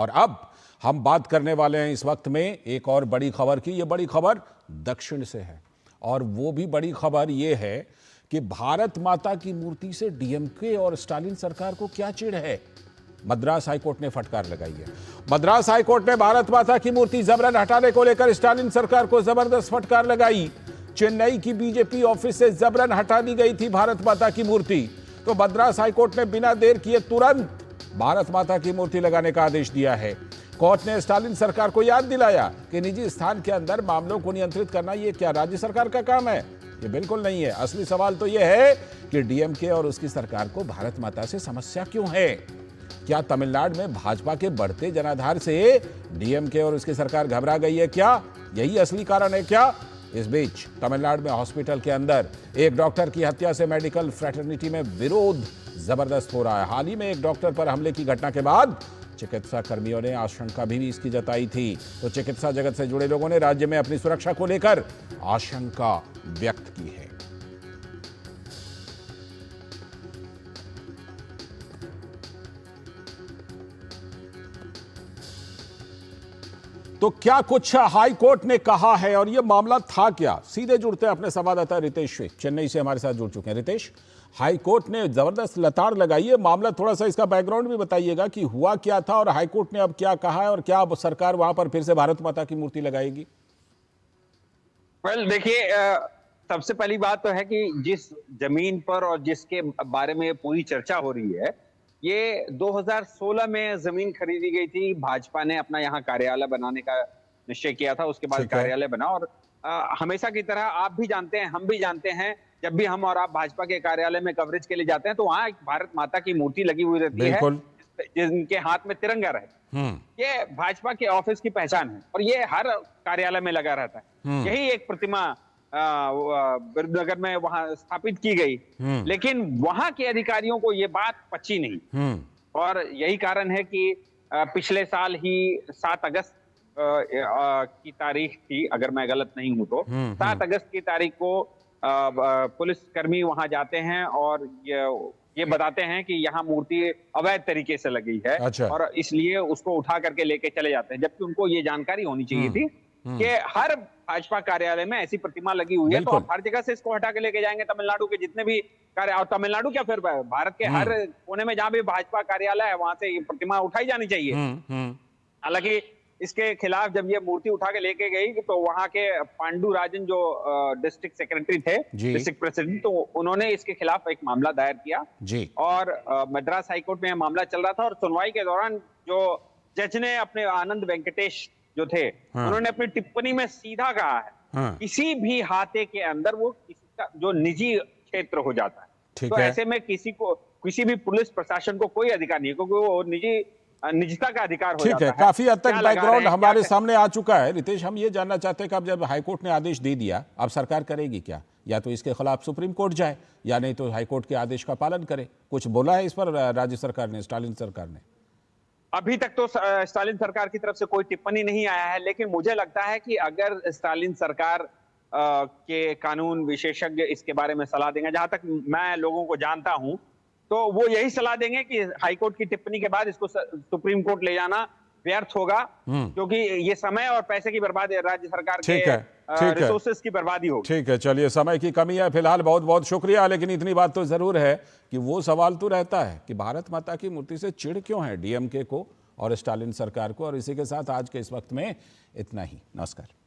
और अब हम बात करने वाले हैं इस वक्त में एक और बड़ी खबर की। ये बड़ी खबर दक्षिण से है और वो भी बड़ी खबर ये है कि भारत माता की मूर्ति से डीएमके और स्टालिन सरकार को क्या चिढ़ है। मद्रास हाईकोर्ट ने फटकार लगाई है। मद्रास हाईकोर्ट ने भारत माता की मूर्ति जबरन हटाने को लेकर स्टालिन सरकार को जबरदस्त फटकार लगाई। चेन्नई की बीजेपी ऑफिस से जबरन हटा दी गई थी भारत माता की मूर्ति, तो मद्रास हाईकोर्ट ने बिना देर किए तुरंत भारत माता की मूर्ति लगाने का आदेश दिया है। कोर्ट ने स्टालिन सरकार को याद दिलाया कि निजी स्थान के अंदर मामलों को नियंत्रित करना ये क्या राज्य सरकार का काम है? ये बिल्कुल नहीं है। असली सवाल तो ये है कि डीएमके और उसकी सरकार को भारत माता से समस्या क्यों है? क्या तमिलनाडु में भाजपा के बढ़ते जनाधार से डीएमके और उसकी सरकार घबरा गई है क्या? यही असली कारण है क्या? इस बीच तमिलनाडु में हॉस्पिटल के अंदर एक डॉक्टर की हत्या से मेडिकल फ्रेटर्निटी में विरोध जबरदस्त हो रहा है। हाल ही में एक डॉक्टर पर हमले की घटना के बाद चिकित्सा कर्मियों ने आशंका भी इसकी जताई थी, तो चिकित्सा जगत से जुड़े लोगों ने राज्य में अपनी सुरक्षा को लेकर आशंका व्यक्त की है। तो क्या कुछ हाई कोर्ट ने कहा है और यह मामला था क्या? सीधे जुड़ते हैं अपने संवाददाता रितेश से, चेन्नई से हमारे साथ जुड़ चुके हैं। रितेश, हाई कोर्ट ने जबरदस्त लताड़ लगाई है, मामला थोड़ा सा इसका बैकग्राउंड भी बताइएगा कि हुआ क्या था और हाई कोर्ट ने अब क्या कहा है और क्या अब सरकार वहां पर फिर से भारत माता की मूर्ति लगाएगी? देखिए, सबसे पहली बात तो है कि जिस जमीन पर और जिसके बारे में पूरी चर्चा हो रही है, ये 2016 में जमीन खरीदी गई थी। भाजपा ने अपना यहाँ कार्यालय बनाने का निश्चय किया था, उसके बाद कार्यालय बना। और हमेशा की तरह आप भी जानते हैं, हम भी जानते हैं, जब भी हम और आप भाजपा के कार्यालय में कवरेज के लिए जाते हैं तो वहां एक भारत माता की मूर्ति लगी हुई रहती है, जिनके हाथ में तिरंगा रहे। ये भाजपा के ऑफिस की पहचान है और ये हर कार्यालय में लगा रहता है। यही एक प्रतिमा विरुद्धनगर में वहां स्थापित की गई, लेकिन वहां के अधिकारियों को ये बात पची नहीं। और यही कारण है कि पिछले साल ही 7 अगस्त की तारीख थी, अगर मैं गलत नहीं हूं तो 7 अगस्त की तारीख को पुलिस कर्मी वहां जाते हैं और ये बताते हैं कि यहाँ मूर्ति अवैध तरीके से लगी है। अच्छा। और इसलिए उसको उठा करके लेके चले जाते हैं, जबकि उनको ये जानकारी होनी चाहिए थी कि हर भाजपा कार्यालय में ऐसी प्रतिमा लगी हुई है, तो आप हर जगह से इसको हटा के लेके जाएंगे। तमिलनाडु के जितने भी कार्य, और तमिलनाडु क्या, फिर भारत के हर कोने में जहां भी भाजपा कार्यालय है वहां से ये प्रतिमा उठाई जानी चाहिए। हालांकि इसके खिलाफ जब ये मूर्ति उठा के लेके गई तो वहां के पांडु राजन जो डिस्ट्रिक्ट सेक्रेटरी थे, डिस्ट्रिक्ट प्रेसिडेंट, तो उन्होंने इसके खिलाफ एक मामला दायर किया जी। और मद्रास हाईकोर्ट में यह मामला चल रहा था और सुनवाई के दौरान जो जज ने अपने आनंद वेंकटेश जो थे, उन्होंने अपनी टिप्पणी में सीधा कहा है किसी भी हाथे के अंदर वो किसी का जो निजी क्षेत्र हो जाता है, तो ऐसे में किसी भी पुलिस प्रशासन को कोई अधिकार नहीं है, क्योंकि वो निजता का अधिकार हो जाता है। काफी हद तक बैकग्राउंड हमारे सामने आ चुका है। रितेश, हम ये जानना चाहते हैं कि अब जब हाईकोर्ट ने आदेश दे दिया, अब सरकार करेगी क्या? या तो इसके खिलाफ सुप्रीम कोर्ट जाए या नहीं तो हाईकोर्ट के आदेश का पालन करे। कुछ बोला है इस पर राज्य सरकार ने, स्टालिन सरकार ने? अभी तक तो स्टालिन सरकार की तरफ से कोई टिप्पणी नहीं आया है, लेकिन मुझे लगता है कि अगर स्टालिन सरकार के कानून विशेषज्ञ इसके बारे में सलाह देंगे, जहां तक मैं लोगों को जानता हूं, तो वो यही सलाह देंगे कि हाईकोर्ट की टिप्पणी के बाद इसको सुप्रीम कोर्ट ले जाना व्यर्थ होगा, क्योंकि ये समय और पैसे की बर्बादी, राज्य सरकार के रिसोर्सेज की बर्बादी होगी। ठीक है, चलिए, समय की कमी है फिलहाल। बहुत बहुत शुक्रिया, लेकिन इतनी बात तो जरूर है कि वो सवाल तो रहता है कि भारत माता की मूर्ति से चिढ़ क्यों है डीएमके को और स्टालिन सरकार को। और इसी के साथ आज के इस वक्त में इतना ही। नमस्कार।